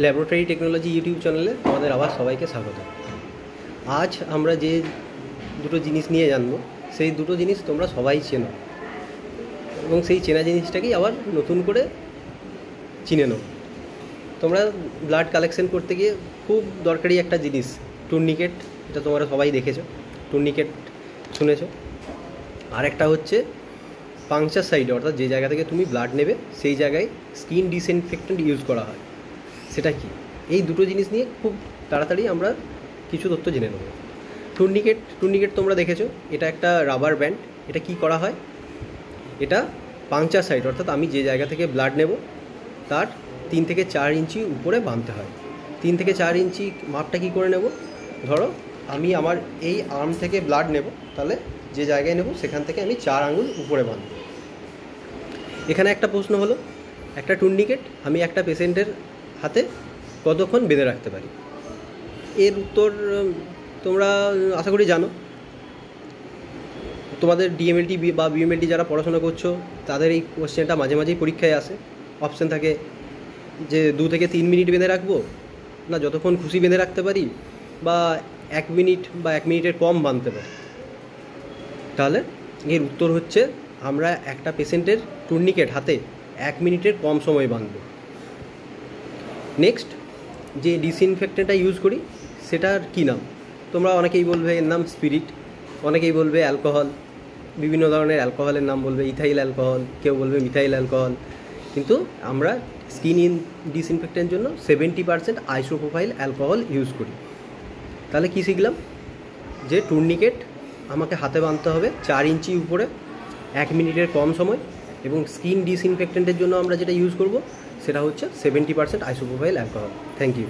Laboratory technology YouTube চ্যানেলে আমাদের আবার সবাইকে স্বাগত। আজ আমরা যে দুটো জিনিস নিয়ে জানবো, সেই দুটো জিনিস তোমরা সবাই চেনো এবং সেই চেনা জিনিসটাকেই আবার নতুন করে চিনে নাও। তোমরা ব্লাড কালেকশন করতে গিয়ে খুব দরকারি একটা জিনিস টুর্নিকেট, এটা তোমরা সবাই দেখেছো, টুর্নিকেট শুনেছো। আরেকটা হচ্ছে পাংচার সাইড, অর্থাৎ যে জায়গা থেকে তুমি ব্লাড নেবে সেই জায়গায় স্কিন ডিসইনফেক্টেন্ট ইউজ করা হয়, সেটা কি? এই দুটো জিনিস নিয়ে খুব তাড়াতাড়ি আমরা কিছু তথ্য জেনে নেব। টুর্নিকেট তোমরা দেখেছো, এটা একটা রাবার ব্যান্ড। এটা কি করা হয়? এটা পাংচার সাইড, অর্থাৎ আমি যে জায়গা থেকে ব্লাড নেব তার 3 থেকে 4 ইঞ্চি উপরে বাঁধতে হয়। 3 থেকে 4 ইঞ্চি মাপটা কী করে নেব? ধরো আমি আমার এই আর্ম থেকে ব্লাড নেব, তাহলে যে জায়গায় নেব সেখান থেকে আমি 4 আঙুল উপরে বাঁধব। এখানে একটা প্রশ্ন হলো, একটা টুর্নিকেট আমি একটা পেশেন্টের হাতে কতক্ষণ বেঁধে রাখতে পারি? এর উত্তর তোমরা আশা করি জানো। তোমাদের ডিএমএলটি বা বিএমএলটি যারা পড়াশোনা করছো তাদের এই কোশ্চেনটা মাঝে মাঝেই পরীক্ষায় আসে। অপশান থাকে যে 2 থেকে 3 মিনিট বেঁধে রাখবো, না যতক্ষণ খুশি বেঁধে রাখতে পারি, বা 1 মিনিট বা 1 মিনিটের কম বাঁধতে পারি। তাহলে এর উত্তর হচ্ছে আমরা একটা পেশেন্টের টুর্নিকেট হাতে 1 মিনিটের কম সময় বাঁধব। নেক্সট, যে ডিসইনফেক্টেন্টটা ইউজ করি সেটার কী নাম? তোমরা অনেকেই বলবে এর নাম স্পিরিট, অনেকেই বলবে অ্যালকোহল, বিভিন্ন ধরনের অ্যালকোহলের নাম বলবে, ইথাইল অ্যালকোহল, কেউ বলবে মিথাইল অ্যালকোহল। কিন্তু আমরা স্কিন ডিসইনফেক্টেন্টের জন্য 70% আইসোপ্রোপাইল অ্যালকোহল ইউজ করি। তাহলে কী শিখলাম? যে টুর্নিকেট আমাকে হাতে বাঁধতে হবে 4 ইঞ্চি উপরে, 1 মিনিটের কম সময়, এবং স্কিন ডিসইনফেক্টেন্টের জন্য আমরা যেটা ইউজ করব সেটা হচ্ছে 70% আইসোপ্রোপাইল অ্যালকোহল। Thank you.